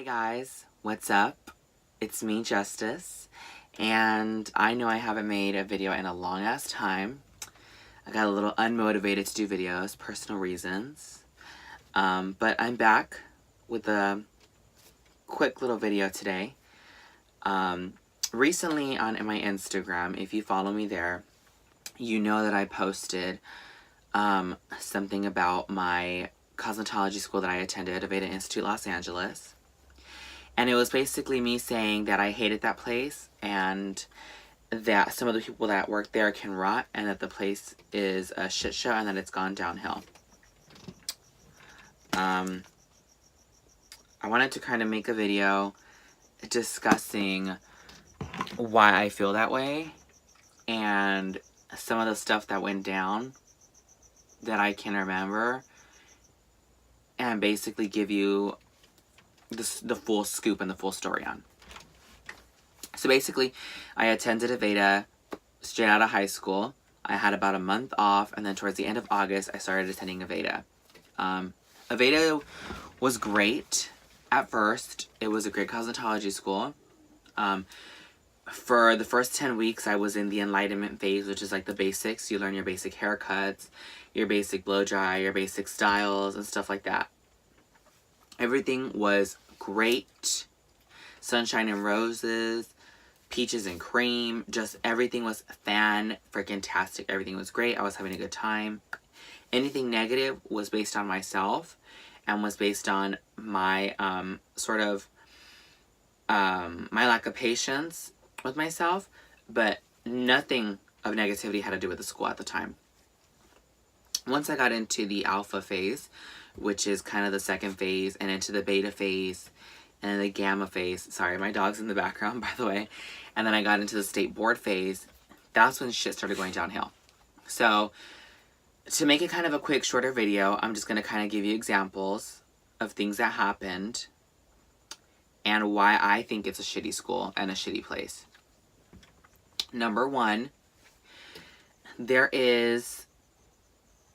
Hey guys, what's up? It's me, Justice, and I know I haven't made a video in a long ass time. I got a little unmotivated to do videos, personal reasons, but I'm back with a quick little video today. Recently on my Instagram, if you follow me there, you know that I posted something about my cosmetology school that I attended, Aveda Institute Los Angeles. And it was basically me saying that I hated that place and that some of the people that work there can rot and that the place is a shit show and that it's gone downhill. I wanted to kind of make a video discussing why I feel that way and some of the stuff that went down that I can remember, and basically give you the full scoop and the full story on. So basically, I attended Aveda straight out of high school. I had about a month off, and then towards the end of August, I started attending Aveda. Aveda was great at first. It was a great cosmetology school. For the first 10 weeks, I was in the enlightenment phase, which is like the basics. You learn your basic haircuts, your basic blow dry, your basic styles, and stuff like that. Everything was great. Sunshine and roses, peaches and cream, just everything was fan-freaking-tastic. Everything was great. I was having a good time. Anything negative was based on myself and was based on my my lack of patience with myself, but nothing of negativity had to do with the school at the time. Once I got into the alpha phase, which is kind of the second phase, and into the beta phase, and the gamma phase. Sorry, my dog's in the background, by the way. And then I got into the state board phase. That's when shit started going downhill. So, to make it kind of a quick, shorter video, I'm just going to kind of give you examples of things that happened and why I think it's a shitty school and a shitty place. Number one, there is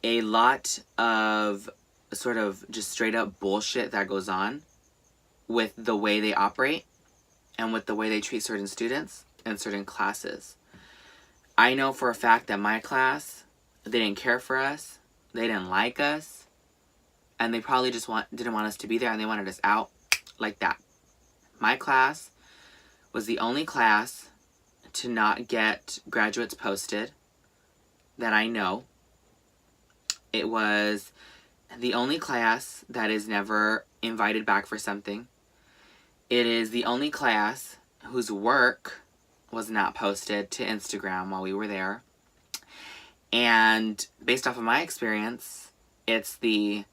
a lot of sort of just straight up bullshit that goes on with the way they operate and with the way they treat certain students and certain classes. I know for a fact that my class, they didn't care for us, they didn't like us, and they probably just didn't want us to be there, and they wanted us out like that. My class was the only class to not get graduates posted that I know. It was the only class that is never invited back for something. It is the only class whose work was not posted to Instagram while we were there. And based off of my experience, it's the,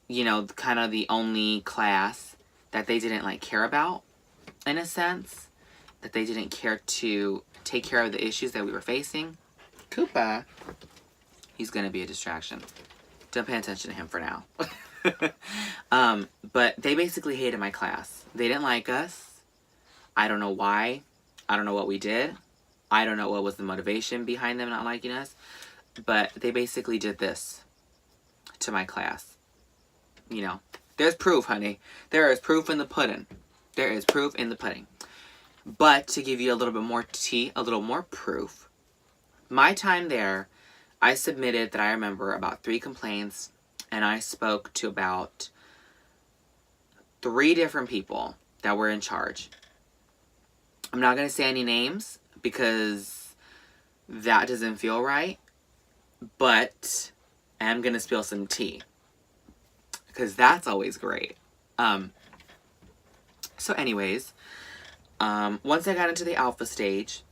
kind of the only class that they didn't care about, in a sense. That they didn't care to take care of the issues that we were facing. Koopa. He's going to be a distraction. Don't pay attention to him for now. But they basically hated my class. They didn't like us. I don't know why. I don't know what we did. I don't know what was the motivation behind them not liking us. But they basically did this to my class. There's proof, honey. There is proof in the pudding. There is proof in the pudding. But to give you a little bit more tea, a little more proof, my time there, I submitted that I remember about 3 complaints, and I spoke to about 3 different people that were in charge. I'm not going to say any names because that doesn't feel right, but I am going to spill some tea because that's always great. So anyways, once I got into the alpha stage,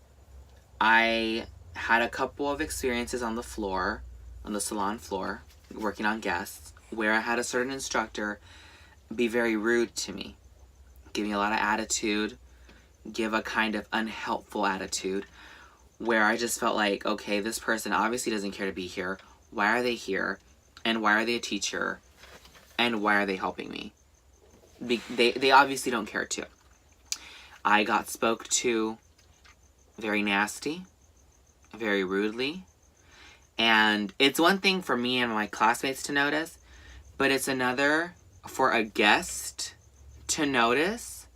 I had a couple of experiences on the floor, on the salon floor, working on guests, where I had a certain instructor be very rude to me, give me a lot of attitude, give a kind of unhelpful attitude, where I just felt like, okay, this person obviously doesn't care to be here. Why are they here? And why are they a teacher? And why are they helping me? They obviously don't care to. I got spoke to very nasty, very rudely, and it's one thing for me and my classmates to notice, but it's another for a guest to notice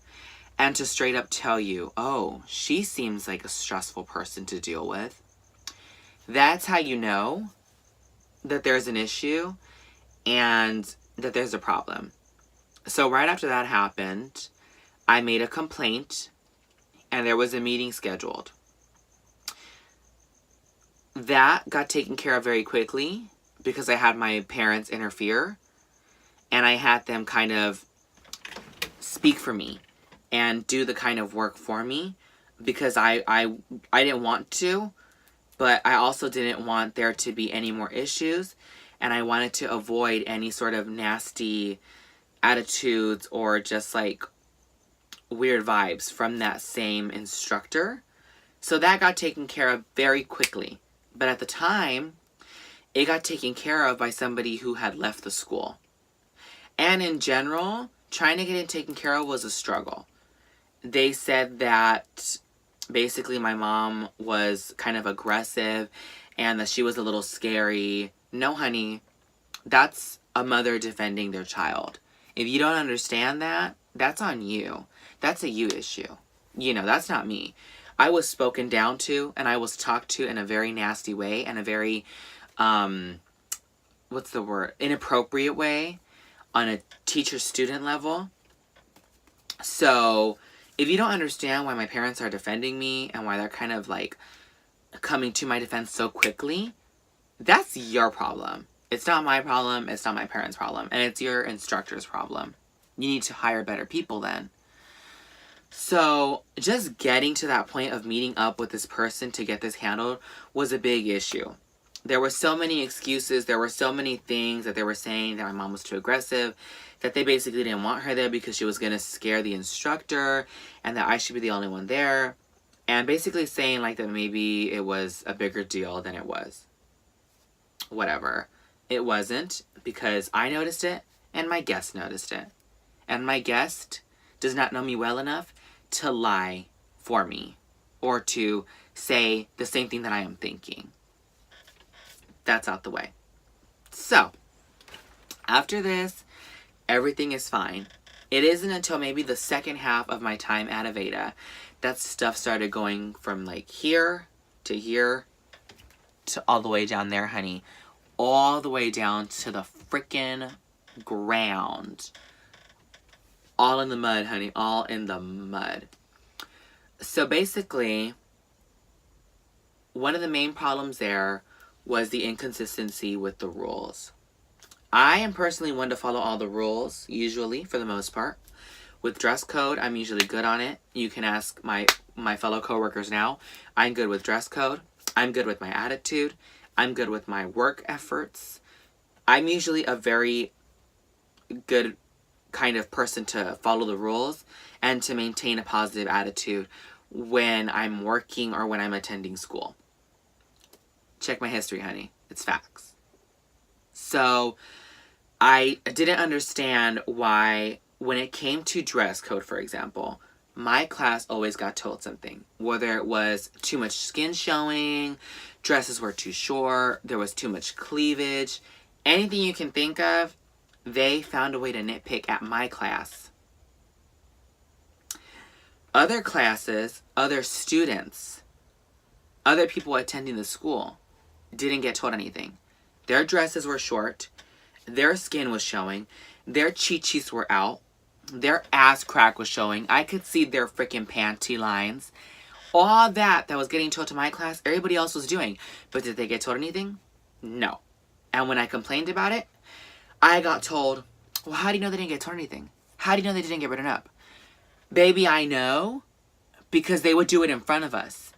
and to straight up tell you, oh, she seems like a stressful person to deal with. That's how you know that there's an issue and that there's a problem. So right after that happened, I made a complaint and there was a meeting scheduled. That got taken care of very quickly because I had my parents interfere and I had them kind of speak for me and do the kind of work for me because I didn't want to, but I also didn't want there to be any more issues, and I wanted to avoid any sort of nasty attitudes or just like weird vibes from that same instructor. So that got taken care of very quickly. But at the time, it got taken care of by somebody who had left the school. And in general, trying to get it taken care of was a struggle. They said that basically my mom was kind of aggressive and that she was a little scary. No, honey, that's a mother defending their child. If you don't understand that, that's on you. That's a you issue. You know, that's not me. I was spoken down to and I was talked to in a very nasty way and a very, inappropriate way on a teacher-student level. So if you don't understand why my parents are defending me and why they're kind of like coming to my defense so quickly, that's your problem. It's not my problem. It's not my parents' problem. And it's your instructor's problem. You need to hire better people then. So just getting to that point of meeting up with this person to get this handled was a big issue. There were so many excuses. There were so many things that they were saying that my mom was too aggressive, that they basically didn't want her there because she was going to scare the instructor and that I should be the only one there. And basically saying like that maybe it was a bigger deal than it was. Whatever. It wasn't, because I noticed it and my guest noticed it. And my guest does not know me well enough to lie for me or to say the same thing that I am thinking. That's out the way. So, after this, everything is fine. It isn't until maybe the second half of my time at Aveda that stuff started going from like here to all the way down there, honey. All the way down to the freaking ground. All in the mud, honey. All in the mud. So basically, one of the main problems there was the inconsistency with the rules. I am personally one to follow all the rules, usually, for the most part. With dress code, I'm usually good on it. You can ask my fellow coworkers now. I'm good with dress code. I'm good with my attitude. I'm good with my work efforts. I'm usually a very good kind of person to follow the rules and to maintain a positive attitude when I'm working or when I'm attending school. Check my history, honey. It's facts. So I didn't understand why when it came to dress code, for example, my class always got told something. Whether it was too much skin showing, dresses were too short, there was too much cleavage, anything you can think of, they found a way to nitpick at my class. Other classes, other students, other people attending the school didn't get told anything. Their dresses were short, their skin was showing, their chi-chis were out, their ass crack was showing. I could see their freaking panty lines. All that was getting told to my class, everybody else was doing. But did they get told anything? No. And when I complained about it, I got told, well, how do you know they didn't get told anything? How do you know they didn't get written up? Baby, I know because they would do it in front of us.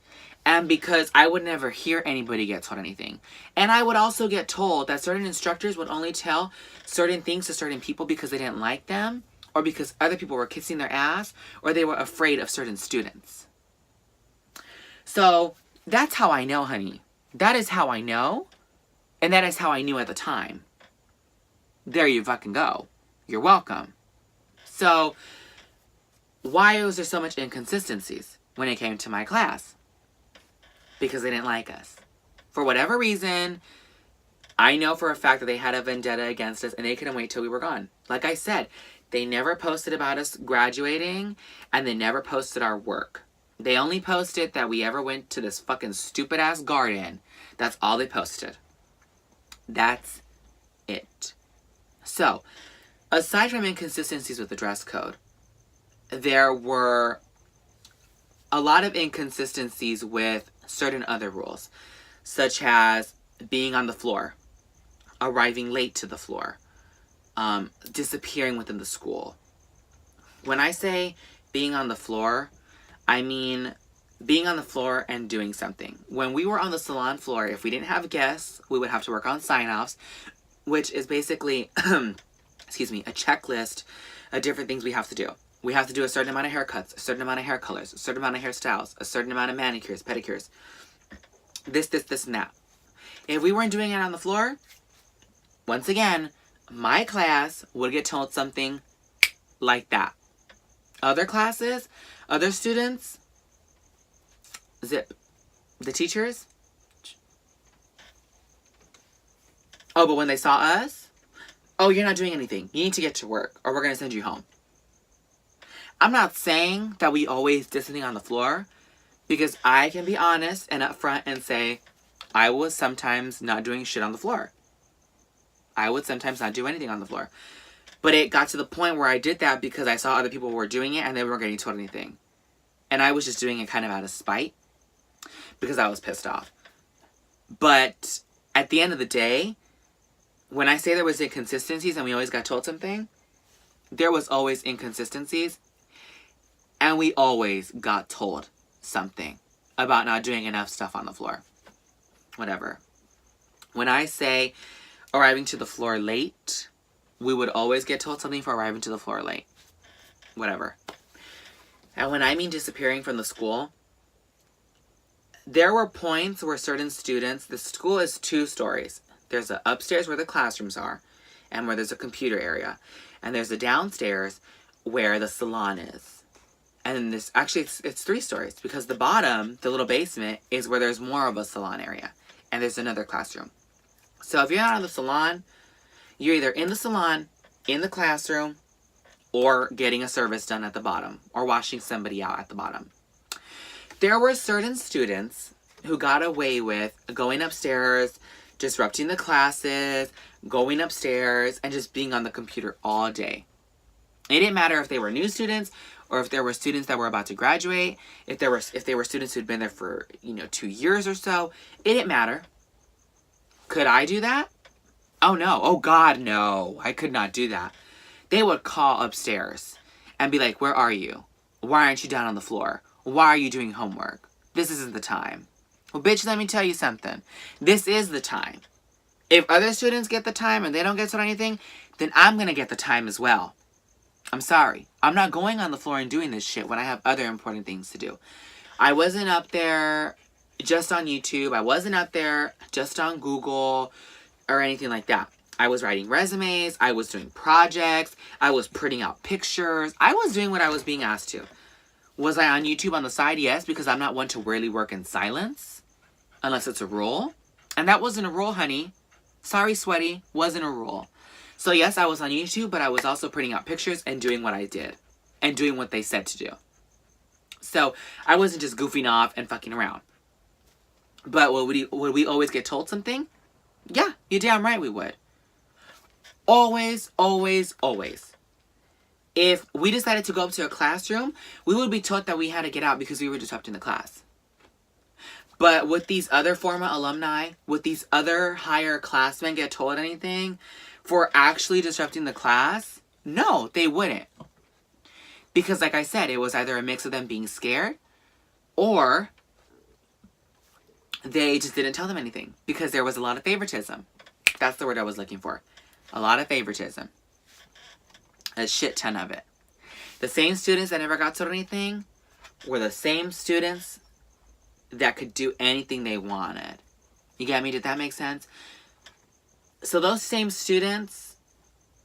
And because I would never hear anybody get told anything. And I would also get told that certain instructors would only tell certain things to certain people because they didn't like them, or because other people were kissing their ass, or they were afraid of certain students. So that's how I know, honey. That is how I know. And that is how I knew at the time. There you fucking go. You're welcome. So why was there so much inconsistencies when it came to my class? Because they didn't like us. For whatever reason, I know for a fact that they had a vendetta against us and they couldn't wait till we were gone. Like I said, They never posted about us graduating, and they never posted our work. They only posted that we ever went to this fucking stupid ass garden. That's all they posted. That's it. So, aside from inconsistencies with the dress code, there were a lot of inconsistencies with certain other rules, such as being on the floor, arriving late to the floor, disappearing within the school. When I say being on the floor, I mean being on the floor and doing something. When we were on the salon floor, if we didn't have guests, we would have to work on sign-offs, which is basically, excuse me, a checklist of different things we have to do. We have to do a certain amount of haircuts, a certain amount of hair colors, a certain amount of hairstyles, a certain amount of manicures, pedicures, this, and that. If we weren't doing it on the floor, once again, my class would get told something like that. Other classes, other students, zip. The teachers, oh, but when they saw us, oh, you're not doing anything. You need to get to work or we're going to send you home. I'm not saying that we always did something on the floor, because I can be honest and upfront and say I was sometimes not doing shit on the floor. I would sometimes not do anything on the floor. But it got to the point where I did that because I saw other people were doing it and they weren't getting told anything. And I was just doing it kind of out of spite because I was pissed off. But at the end of the day, when I say there was inconsistencies and we always got told something, there was always inconsistencies. And we always got told something about not doing enough stuff on the floor. Whatever. When I say arriving to the floor late, we would always get told something for arriving to the floor late. Whatever. And when I mean disappearing from the school, there were points where certain students, the school is 2 stories. There's a upstairs where the classrooms are and where there's a computer area. And there's a downstairs where the salon is. And this, actually, it's 3 stories because the bottom, the little basement, is where there's more of a salon area. And there's another classroom. So if you're not in the salon, you're either in the salon, in the classroom, or getting a service done at the bottom, or washing somebody out at the bottom. There were certain students who got away with going upstairs, disrupting the classes, going upstairs, and just being on the computer all day. It didn't matter if they were new students or if there were students that were about to graduate, if they were students who'd been there for, 2 years or so. It didn't matter. Could I do that? Oh no. Oh God, no. I could not do that. They would call upstairs and be like, where are you? Why aren't you down on the floor? Why are you doing homework? This isn't the time. Well, bitch, let me tell you something. This is the time. If other students get the time and they don't get to anything, then I'm going to get the time as well. I'm sorry. I'm not going on the floor and doing this shit when I have other important things to do. I wasn't up there just on YouTube. I wasn't up there just on Google or anything like that. I was writing resumes. I was doing projects. I was printing out pictures. I was doing what I was being asked to. Was I on YouTube on the side? Yes, because I'm not one to really work in silence unless it's a rule. And that wasn't a rule, honey. Sorry, sweaty. Wasn't a rule. So yes, I was on YouTube, but I was also printing out pictures and doing what I did. And doing what they said to do. So I wasn't just goofing off and fucking around. But would we always get told something? Yeah, you're damn right we would. Always, always, always. If we decided to go up to a classroom, we would be taught that we had to get out because we were disrupting the class. But would these other former alumni, would these other higher classmen get told anything for actually disrupting the class? No, they wouldn't. Because like I said, it was either a mix of them being scared or they just didn't tell them anything because there was a lot of favoritism. That's the word I was looking for. A lot of favoritism. A shit ton of it. The same students that never got told anything were the same students that could do anything they wanted. You get me? Did that make sense? So those same students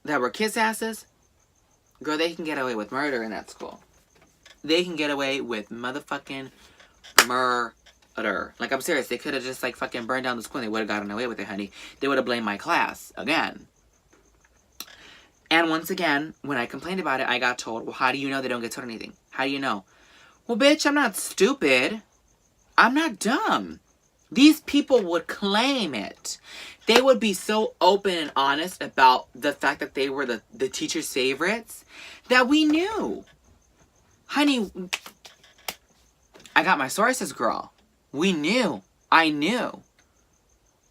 that were kiss asses, girl, they can get away with murder in that school. They can get away with motherfucking murder. Like, I'm serious. They could have just, like, fucking burned down the school and they would have gotten away with it, honey. They would have blamed my class again. And once again, when I complained about it, I got told, well, how do you know they don't get told anything? How do you know? Well, bitch, I'm not stupid. I'm not dumb. These people would claim it. They would be so open and honest about the fact that they were the teacher's favorites that we knew. Honey, I got my sources, girl. We knew. I knew.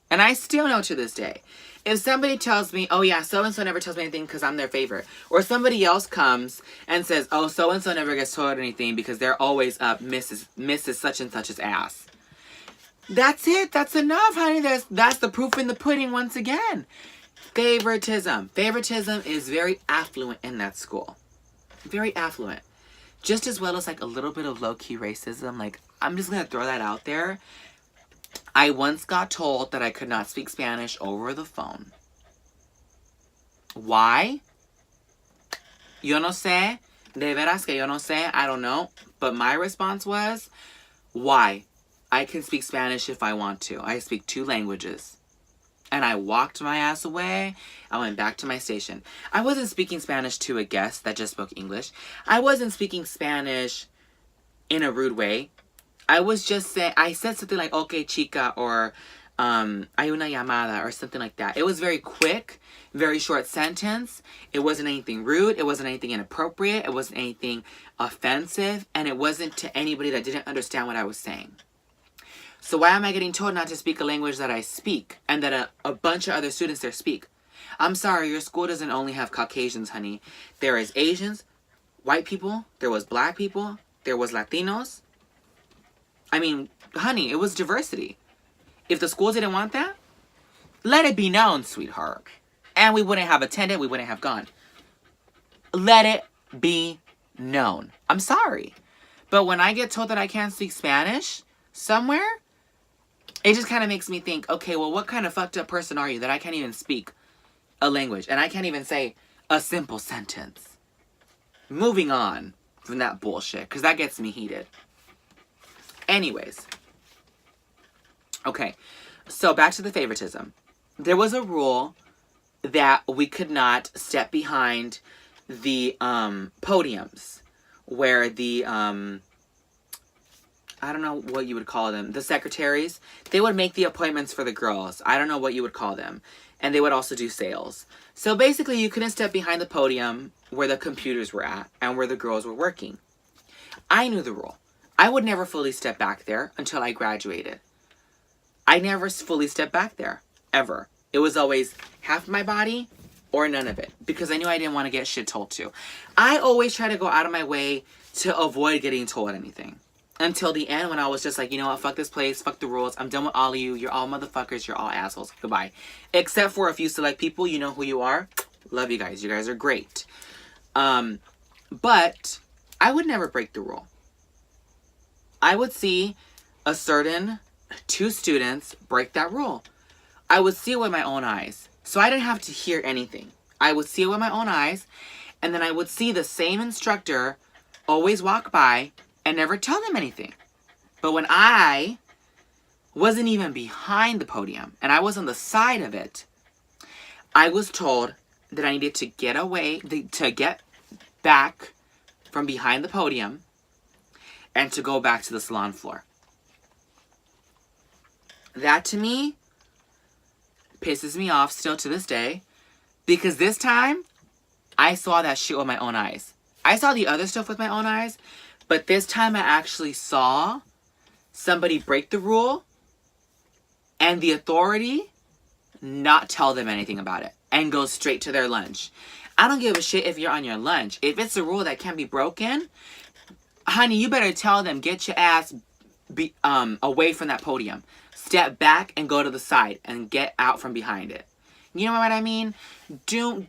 And I still know to this day. If somebody tells me, oh yeah, so-and-so never tells me anything because I'm their favorite. Or somebody else comes and says, oh, so-and-so never gets told anything because they're always up Mrs. such and such's ass. That's it. That's enough, honey. That's the proof in the pudding once again. Favoritism. Favoritism is very affluent in that school. Very affluent. Just as well as like a little bit of low-key racism. Like, I'm just going to throw that out there. I once got told that I could not speak Spanish over the phone. Why? Yo no sé. De veras que yo no sé. I don't know. But my response was, why? I can speak Spanish if I want to. I speak 2 languages. And I walked my ass away. I went back to my station. I wasn't speaking Spanish to a guest that just spoke English. I wasn't speaking Spanish in a rude way. I was just saying, I said something like, okay, chica, or hay una llamada, or something like that. It was very quick, very short sentence. It wasn't anything rude. It wasn't anything inappropriate. It wasn't anything offensive. And it wasn't to anybody that didn't understand what I was saying. So why am I getting told not to speak a language that I speak and that a bunch of other students there speak? I'm sorry, your school doesn't only have Caucasians, honey. There is Asians, white people, there was black people, there was Latinos. I mean, honey, it was diversity. If the school didn't want that, let it be known, sweetheart. And we wouldn't have attended, we wouldn't have gone. Let it be known. I'm sorry. But when I get told that I can't speak Spanish somewhere, it just kind of makes me think, okay, well, what kind of fucked up person are you that I can't even speak a language and I can't even say a simple sentence? Moving on from that bullshit, because that gets me heated. Anyways. Okay, so back to the favoritism. There was a rule that we could not step behind the podiums where the I don't know what you would call them. The secretaries, they would make the appointments for the girls. I don't know what you would call them. And they would also do sales. So basically, you couldn't step behind the podium where the computers were at and where the girls were working. I knew the rule. I would never fully step back there until I graduated. I never fully stepped back there, ever. It was always half my body or none of it, because I knew I didn't want to get shit told to. I always try to go out of my way to avoid getting told anything. Until the end, when I was just like, you know what, fuck this place, fuck the rules, I'm done with all of you, you're all motherfuckers, you're all assholes, goodbye. Except for a few select people, you know who you are. Love you guys are great. But I would never break the rule. I would see a certain 2 students break that rule. I would see it with my own eyes. So I didn't have to hear anything. I would see it with my own eyes, and then I would see the same instructor always walk by and never tell them anything. But when I wasn't even behind the podium and I was on the side of it, I was told that I needed to get away, to get back from behind the podium and to go back to the salon floor. That to me pisses me off still to this day, because this time I saw that shit with my own eyes. I saw the other stuff with my own eyes, but this time I actually saw somebody break the rule and the authority not tell them anything about it and go straight to their lunch. I don't give a shit if you're on your lunch. If it's a rule that can't be broken, honey, you better tell them, get your ass away from that podium. Step back and go to the side and get out from behind it. You know what I mean? Don't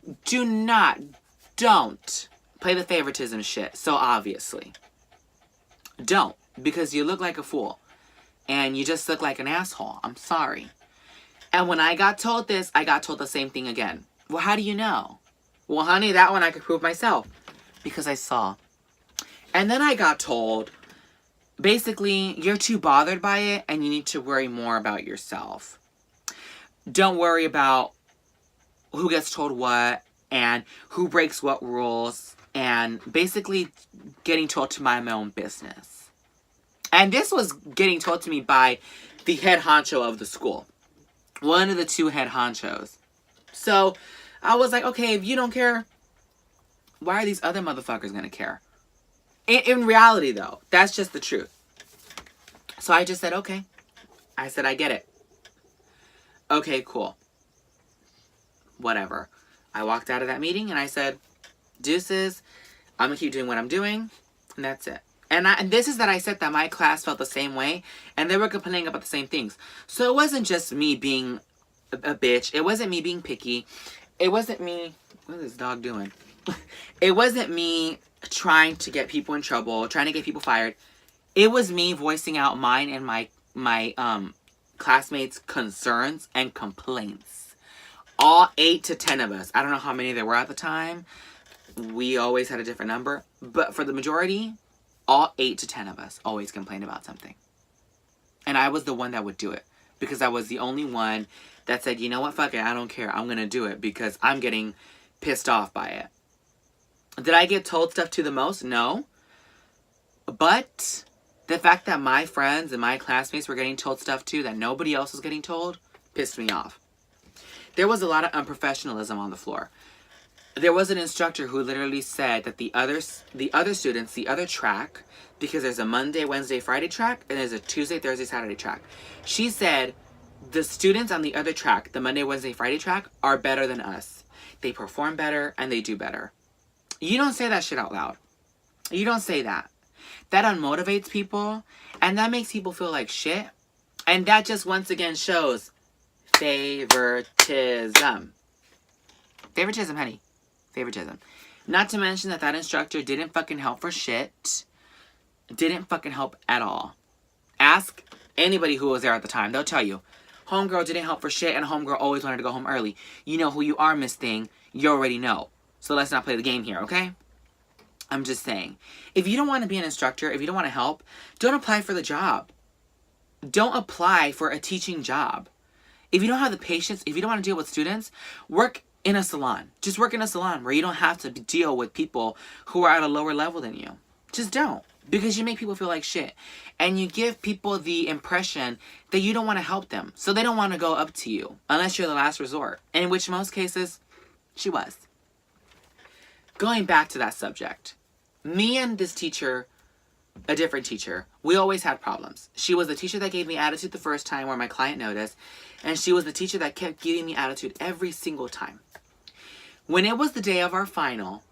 play the favoritism shit so obviously. Don't, because you look like a fool. And you just look like an asshole. I'm sorry. And when I got told this, I got told the same thing again. Well, how do you know? Well, honey, that one I could prove myself. Because I saw. And then I got told, basically, you're too bothered by it and you need to worry more about yourself. Don't worry about who gets told what and who breaks what rules, and basically getting told to mind my own business. And this was getting told to me by the head honcho of the school. One of the two head honchos. So I was like, okay, if you don't care, why are these other motherfuckers gonna care? In reality, though, that's just the truth. So I just said, okay. I said, I get it. Okay, cool. Whatever. I walked out of that meeting and I said, deuces, I'm gonna keep doing what I'm doing, and that's it. And this is that I said that my class felt the same way, and they were complaining about the same things. So it wasn't just me being a bitch. It wasn't me being picky. It wasn't me... What is this dog doing? It wasn't me trying to get people in trouble, trying to get people fired. It was me voicing out mine and my classmates' concerns and complaints. All 8 to 10 of us. I don't know how many there were at the time. We always had a different number. But for the majority, all 8 to 10 of us always complained about something. And I was the one that would do it. Because I was the only one that said, you know what, fuck it, I don't care. I'm going to do it because I'm getting pissed off by it. Did I get told stuff to the most? No. But the fact that my friends and my classmates were getting told stuff too that nobody else was getting told pissed me off. There was a lot of unprofessionalism on the floor. There was an instructor who literally said that the other students, the other track, because there's a Monday, Wednesday, Friday track, and there's a Tuesday, Thursday, Saturday track. She said the students on the other track, the Monday, Wednesday, Friday track, are better than us. They perform better and they do better. You don't say that shit out loud. You don't say that. That unmotivates people, and that makes people feel like shit. And that just once again shows favoritism. Favoritism, honey. Favoritism. Not to mention that that instructor didn't fucking help for shit. Didn't fucking help at all. Ask anybody who was there at the time. They'll tell you. Homegirl didn't help for shit, and homegirl always wanted to go home early. You know who you are, Miss Thing. You already know. So let's not play the game here, okay? I'm just saying. If you don't want to be an instructor, if you don't want to help, don't apply for the job. Don't apply for a teaching job. If you don't have the patience, if you don't want to deal with students, work in a salon. Just work in a salon where you don't have to deal with people who are at a lower level than you. Just don't. Because you make people feel like shit. And you give people the impression that you don't want to help them. So they don't want to go up to you. Unless you're the last resort. And in which most cases, she was. Going back to that subject. Me and this teacher, a different teacher, we always had problems. She was the teacher that gave me attitude the first time where my client noticed. And she was the teacher that kept giving me attitude every single time. When it was the day of our final,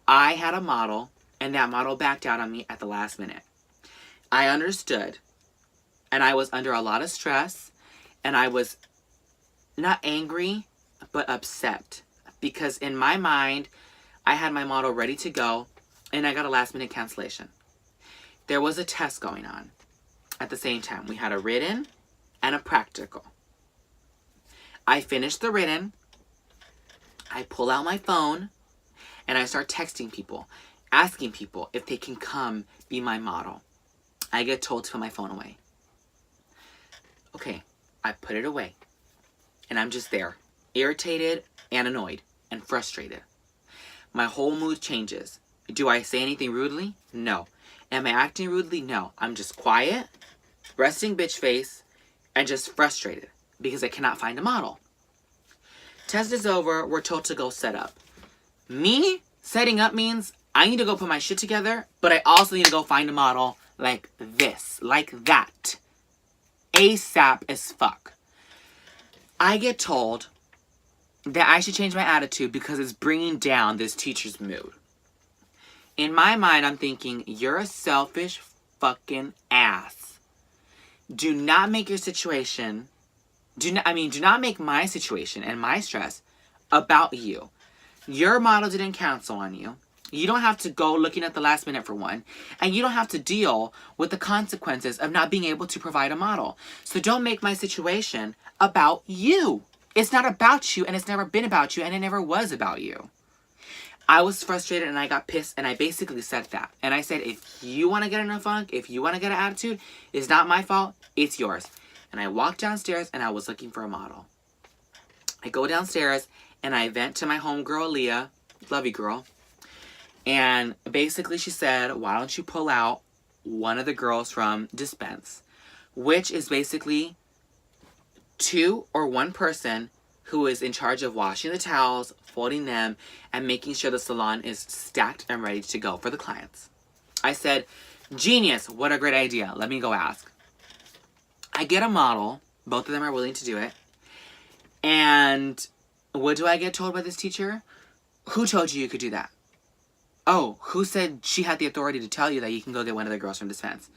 I had a model, and that model backed out on me at the last minute. I understood, and I was under a lot of stress, and I was not angry, but upset. Because in my mind, I had my model ready to go, and I got a last-minute cancellation. There was a test going on at the same time. We had a written and a practical. I finished the written. I pull out my phone, and I start texting people, asking people if they can come be my model. I get told to put my phone away. Okay, I put it away. And I'm just there, irritated and annoyed and frustrated. My whole mood changes. Do I say anything rudely? No. Am I acting rudely? No. I'm just quiet, resting bitch face, and just frustrated because I cannot find a model. Test is over. We're told to go set up. Me setting up means I need to go put my shit together, but I also need to go find a model like this, like that. ASAP as fuck. I get told that I should change my attitude because it's bringing down this teacher's mood. In my mind, I'm thinking, you're a selfish fucking ass. Do not make your situation, do not make my situation and my stress about you. Your model didn't cancel on you. You don't have to go looking at the last minute for one. And you don't have to deal with the consequences of not being able to provide a model. So don't make my situation about you. It's not about you, and it's never been about you, and it never was about you. I was frustrated, and I got pissed, and I basically said that. And I said, if you want to get in a funk, if you want to get an attitude, it's not my fault, it's yours. And I walked downstairs, and I was looking for a model. I go downstairs, and I vent to my homegirl, Leah. Love you, girl. And basically she said, why don't you pull out one of the girls from dispense, which is basically 2 or 1 person who is in charge of washing the towels, folding them, and making sure the salon is stacked and ready to go for the clients. I said, genius, what a great idea. Let me go ask. I get a model. Both of them are willing to do it. And what do I get told by this teacher? Who told you you could do that? Oh, who said she had the authority to tell you that you can go get one of the girls from dispense?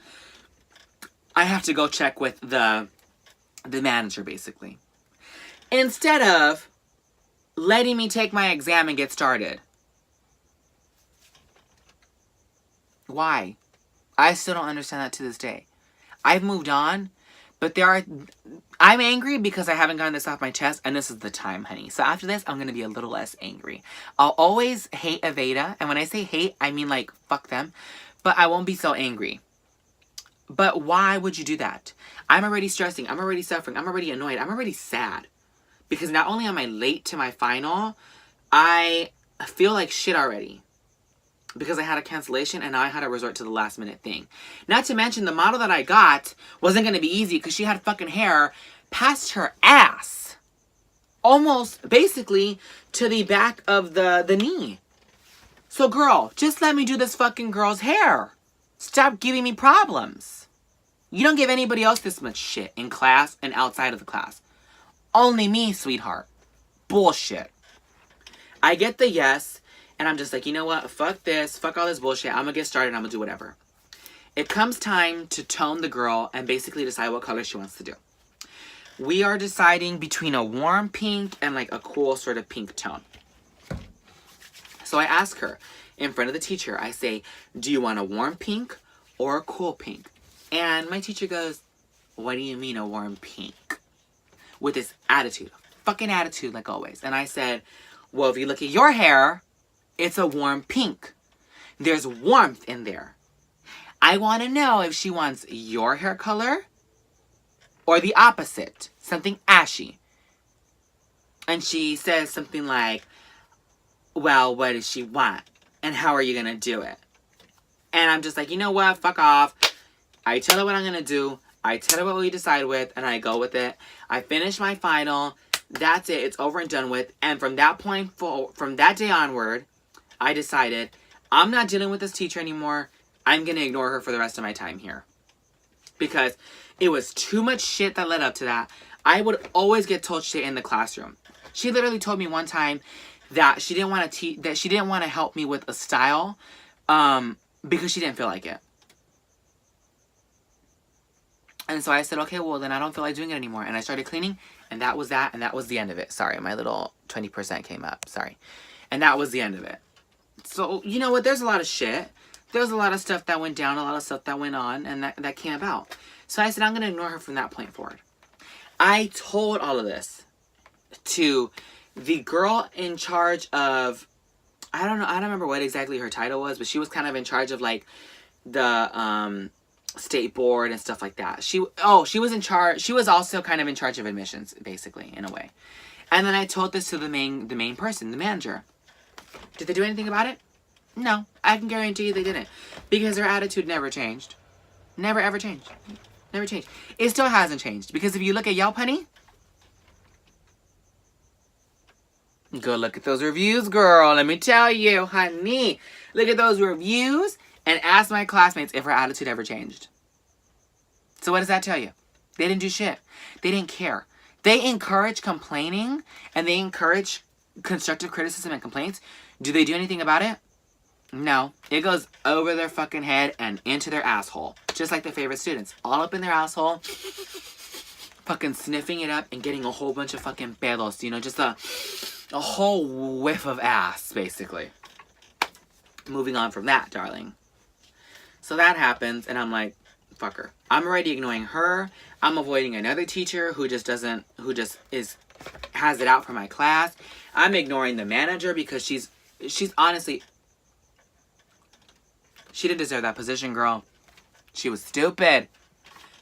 I have to go check with the manager, basically. Instead of letting me take my exam and get started. Why? I still don't understand that to this day. I've moved on, but I'm angry because I haven't gotten this off my chest, and this is the time, honey. So after this, I'm going to be a little less angry. I'll always hate Aveda, and when I say hate, I mean like, fuck them, but I won't be so angry. But why would you do that? I'm already stressing, I'm already suffering, I'm already annoyed, I'm already sad. Because not only am I late to my final, I feel like shit already. Because I had a cancellation and now I had to resort to the last minute thing. Not to mention the model that I got wasn't going to be easy because she had fucking hair past her ass. Almost basically to the back of the knee. So girl, just let me do this fucking girl's hair. Stop giving me problems. You don't give anybody else this much shit in class and outside of the class. Only me, sweetheart. Bullshit. I get the yes, and I'm just like, you know what? Fuck this. Fuck all this bullshit. I'm gonna get started and I'm gonna do whatever. It comes time to tone the girl and basically decide what color she wants to do. We are deciding between a warm pink and like a cool sort of pink tone. So I ask her in front of the teacher, I say, do you want a warm pink or a cool pink? And my teacher goes, what do you mean a warm pink? With this attitude, fucking attitude like always. And I said, well, if you look at your hair, it's a warm pink. There's warmth in there. I want to know if she wants your hair color or the opposite, something ashy. And she says something like, well, what does she want? And how are you going to do it? And I'm just like, you know what? Fuck off. I tell her what I'm going to do. I tell her what we decide with, and I go with it. I finish my final. That's it. It's over and done with. And from that point forward, from that day onward, I decided I'm not dealing with this teacher anymore. I'm going to ignore her for the rest of my time here. Because it was too much shit that led up to that. I would always get told shit in the classroom. She literally told me one time that she didn't want to help me with a style because she didn't feel like it. And so I said, okay, well, then I don't feel like doing it anymore. And I started cleaning, and that was that, and that was the end of it. Sorry, my little 20% came up. Sorry. And that was the end of it. So, you know what? There's a lot of shit. There's a lot of stuff that went down, a lot of stuff that went on, and that came about. So I said, I'm going to ignore her from that point forward. I told all of this to the girl in charge of, I don't remember what exactly her title was, but she was kind of in charge of, like, the, state board and stuff like that. She was in charge. She was also kind of in charge of admissions, basically, in a way. And then I told this to the main person, the manager. Did they do anything about it? No, I can guarantee you they didn't, because their attitude never changed. Never ever changed. Never changed. It still hasn't changed, because if you look at Yelp, honey, go look at those reviews, girl. Let me tell you, honey, look at those reviews. And ask my classmates if her attitude ever changed. So what does that tell you? They didn't do shit. They didn't care. They encourage complaining and they encourage constructive criticism and complaints. Do they do anything about it? No. It goes over their fucking head and into their asshole. Just like their favorite students. All up in their asshole. Fucking sniffing it up and getting a whole bunch of fucking pelos. You know, just a whole whiff of ass, basically. Moving on from that, darling. So that happens, and I'm like, fuck her. I'm already ignoring her. I'm avoiding another teacher who just has it out for my class. I'm ignoring the manager because she's honestly, she didn't deserve that position, girl. She was stupid.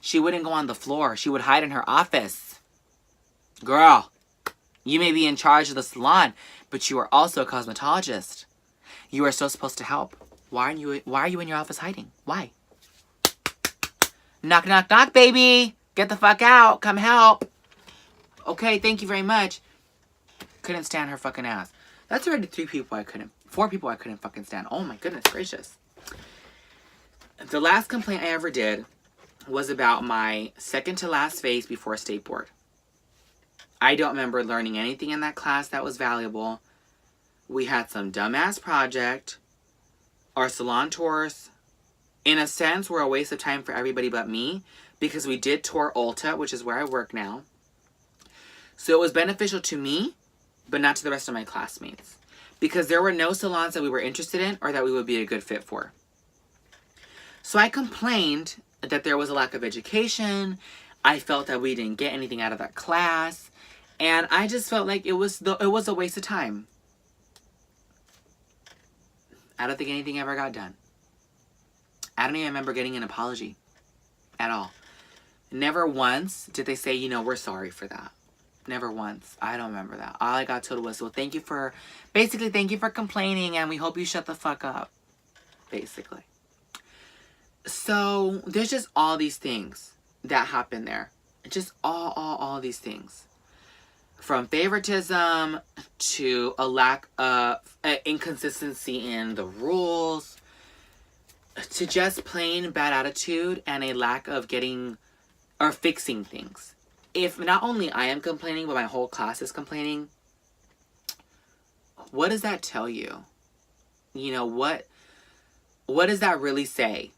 She wouldn't go on the floor. She would hide in her office. Girl, You may be in charge of the salon, but you are also a cosmetologist. You are still supposed to help. Why are you in your office hiding? Why? Knock, knock, knock, baby. Get the fuck out. Come help. Okay, thank you very much. Couldn't stand her fucking ass. That's already 4 people I couldn't fucking stand. Oh my goodness gracious. The last complaint I ever did was about my second to last phase before state board. I don't remember learning anything in that class that was valuable. We had some dumbass project. Our salon tours, in a sense, were a waste of time for everybody but me, because we did tour Ulta, which is where I work now. So it was beneficial to me, but not to the rest of my classmates, because there were no salons that we were interested in or that we would be a good fit for. So I complained that there was a lack of education. I felt that we didn't get anything out of that class, and I just felt like it was a waste of time. I don't think anything ever got done. I don't even remember getting an apology at all. Never once did they say, you know, we're sorry for that. Never once. I don't remember that. All I got told was, well, thank you for complaining, and we hope you shut the fuck up. Basically. So there's just all these things that happen there. Just all these things. From favoritism to a lack of inconsistency in the rules, to just plain bad attitude and a lack of getting or fixing things. If not only I am complaining, but my whole class is complaining, what does that tell you? You know, what does that really say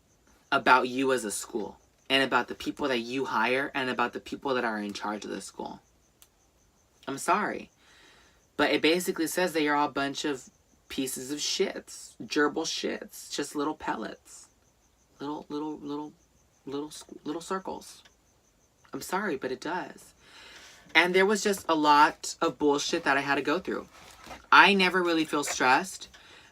about you as a school, and about the people that you hire, and about the people that are in charge of the school? I'm sorry, but it basically says that you're all a bunch of pieces of shits, gerbil shits, just little pellets, little circles. I'm sorry, but it does. And there was just a lot of bullshit that I had to go through. I never really feel stressed,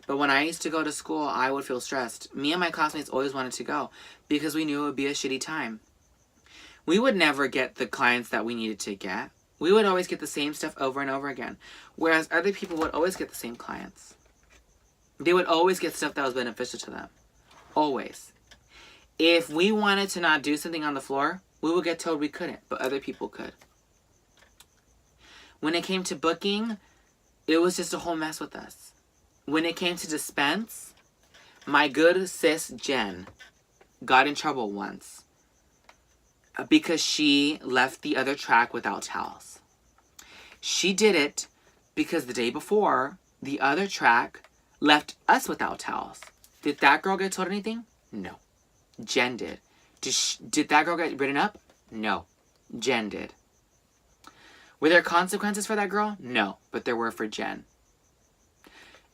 but when I used to go to school, I would feel stressed. Me and my classmates always wanted to go because we knew it would be a shitty time. We would never get the clients that we needed to get. We would always get the same stuff over and over again. Whereas other people would always get the same clients. They would always get stuff that was beneficial to them. Always. If we wanted to not do something on the floor, we would get told we couldn't, but other people could. When it came to booking, it was just a whole mess with us. When it came to dispense, my good sis Jen got in trouble once because she left the other track without towels. She did it because the day before, the other track left us without towels. Did that girl get told anything? No. Jen did. Did that girl get written up? No. Jen did. Were there consequences for that girl? No. But there were for Jen.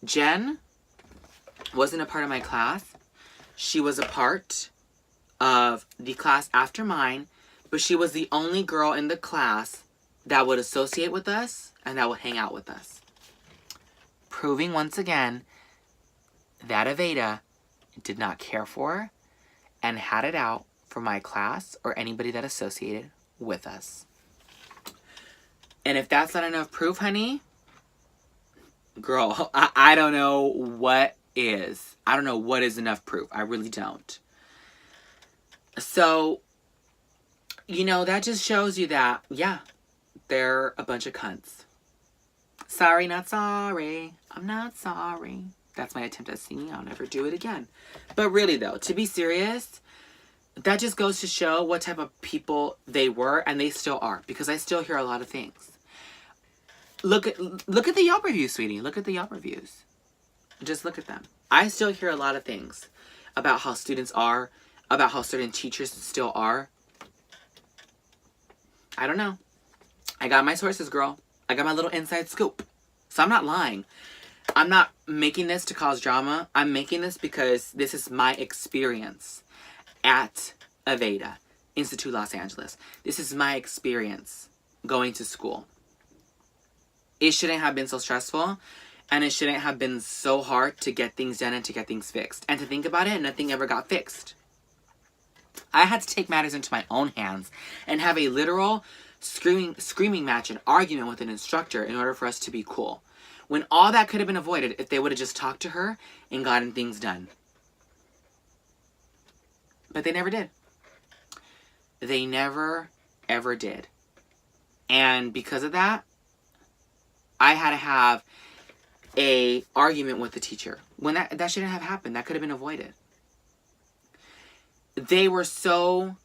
Jen wasn't a part of my class. She was a part of the class after mine, but she was the only girl in the class that would associate with us and that would hang out with us. Proving once again that Aveda did not care for and had it out for my class or anybody that associated with us. And if that's not enough proof, honey, girl, I don't know what is. I don't know what is enough proof. I really don't. So, you know, that just shows you that, yeah, they're a bunch of cunts. Sorry, not sorry. I'm not sorry. That's my attempt at singing. I'll never do it again. But really, though, to be serious, that just goes to show what type of people they were, and they still are, because I still hear a lot of things. Look at the Yelp reviews, sweetie. Look at the Yelp reviews. Just look at them. I still hear a lot of things about how students are, about how certain teachers still are. I don't know. I got my sources, girl. I got my little inside scoop. So I'm not lying. I'm not making this to cause drama. I'm making this because this is my experience at Aveda Institute Los Angeles. This is my experience going to school. It shouldn't have been so stressful, and it shouldn't have been so hard to get things done and to get things fixed. And to think about it, nothing ever got fixed. I had to take matters into my own hands and have a literal screaming match, an argument with an instructor in order for us to be cool. When all that could have been avoided if they would have just talked to her and gotten things done. But they never did. They never, ever did. And because of that, I had to have a argument with the teacher. When that shouldn't have happened. That could have been avoided. They were so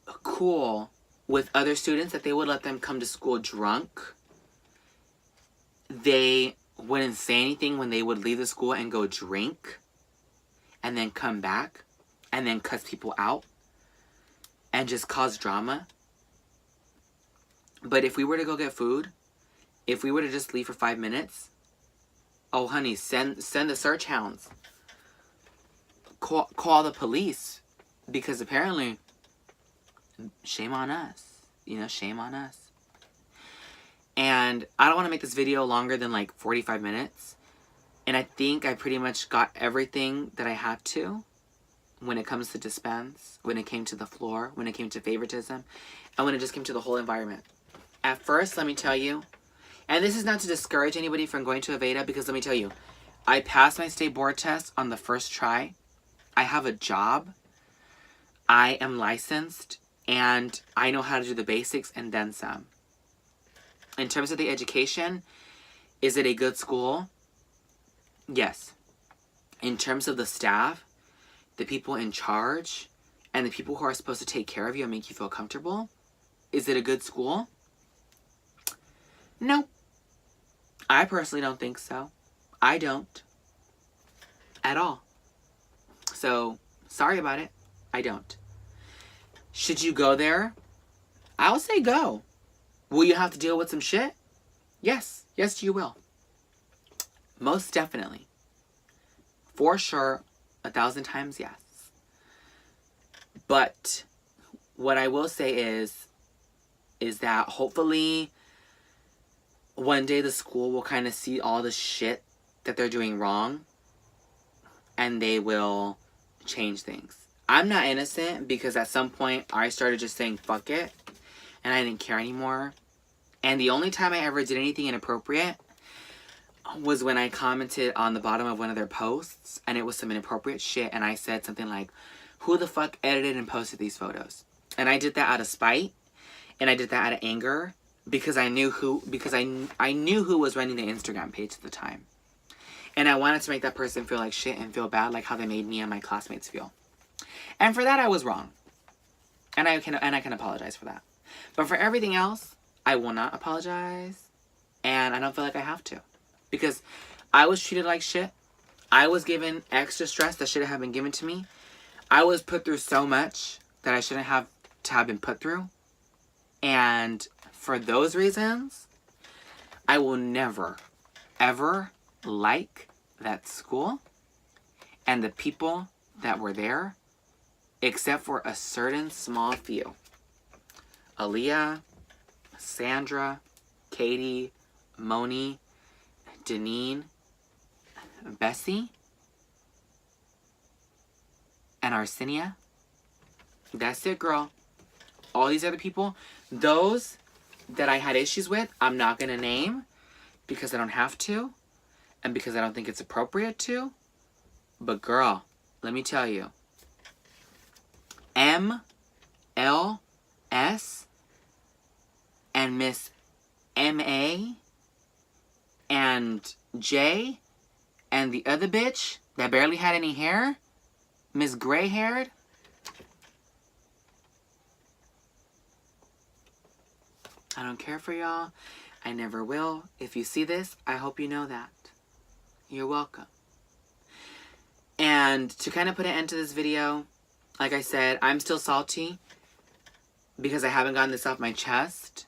cool with other students that they would let them come to school drunk. They wouldn't say anything when they would leave the school and go drink. And then come back. And then cuss people out. And just cause drama. But if we were to go get food, if we were to just leave for 5 minutes, oh honey, send the search hounds. Call the police. Because apparently, shame on us. You know, shame on us. And I don't want to make this video longer than like 45 minutes. And I think I pretty much got everything that I had to when it comes to dispense, when it came to the floor, when it came to favoritism, and when it just came to the whole environment. At first, let me tell you, and this is not to discourage anybody from going to Aveda, because let me tell you, I passed my state board test on the first try. I have a job. I am licensed, and I know how to do the basics and then some. In terms of the education, is it a good school? Yes. In terms of the staff, the people in charge, and the people who are supposed to take care of you and make you feel comfortable, is it a good school? No. I personally don't think so. I don't. At all. So, sorry about it. I don't. Should you go there? I'll say go. Will you have to deal with some shit? Yes. Yes, you will. Most definitely. For sure. 1,000 times yes. But what I will say is that hopefully one day the school will kind of see all the shit that they're doing wrong and they will change things. I'm not innocent because at some point I started just saying fuck it and I didn't care anymore. And the only time I ever did anything inappropriate was when I commented on the bottom of one of their posts and it was some inappropriate shit and I said something like, who the fuck edited and posted these photos? And I did that out of spite and I did that out of anger because I knew who was running the Instagram page at the time. And I wanted to make that person feel like shit and feel bad like how they made me and my classmates feel. And for that I was wrong. And I can apologize for that. But for everything else, I will not apologize and I don't feel like I have to. Because I was treated like shit. I was given extra stress that shouldn't have been given to me. I was put through so much that I shouldn't have to have been put through. And for those reasons, I will never, ever like that school and the people that were there, except for a certain small few. Aaliyah, Sandra, Katie, Moni, Deneen, Bessie, and Arsinia. That's it, girl. All these other people, those that I had issues with, I'm not going to name because I don't have to and because I don't think it's appropriate to. But girl, let me tell you, M, L, S, and Miss M.A., and Jay, and the other bitch that barely had any hair, Miss Gray-haired. I don't care for y'all. I never will. If you see this, I hope you know that. You're welcome. And to kind of put an end to this video, like I said, I'm still salty because I haven't gotten this off my chest.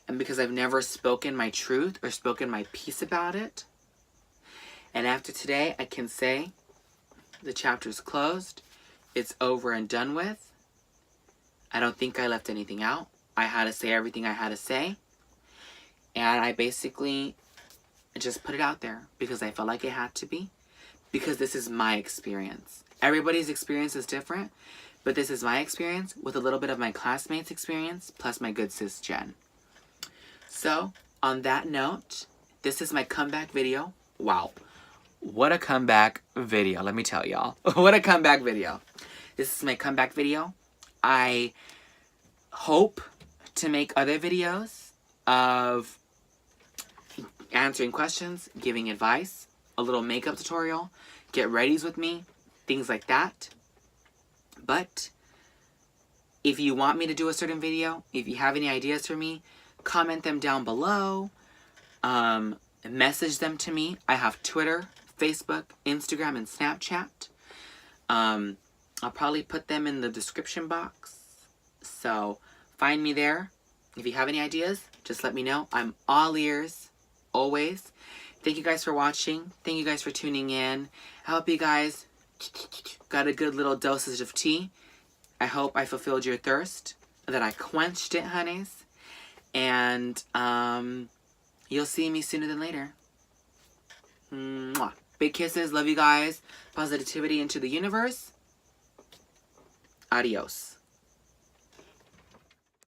And because I've never spoken my truth or spoken my piece about it. And after today, I can say the chapter's closed. It's over and done with. I don't think I left anything out. I had to say everything I had to say. And I basically just put it out there because I felt like it had to be. Because this is my experience. Everybody's experience is different. But this is my experience with a little bit of my classmates' experience plus my good sis Jen. So, on that note, this is my comeback video. Wow. What a comeback video, let me tell y'all. What a comeback video. This is my comeback video. I hope to make other videos of answering questions, giving advice, a little makeup tutorial, get readies with me, things like that. But if you want me to do a certain video, if you have any ideas for me, comment them down below. Message them to me. I have Twitter, Facebook, Instagram, and Snapchat. I'll probably put them in the description box. So find me there. If you have any ideas, just let me know. I'm all ears, always. Thank you guys for watching. Thank you guys for tuning in. I hope you guys got a good little dosage of tea. I hope I fulfilled your thirst, that I quenched it, honeys. And you'll see me sooner than later. Mwah. Big kisses. Love you guys. Positivity into the universe. Adios.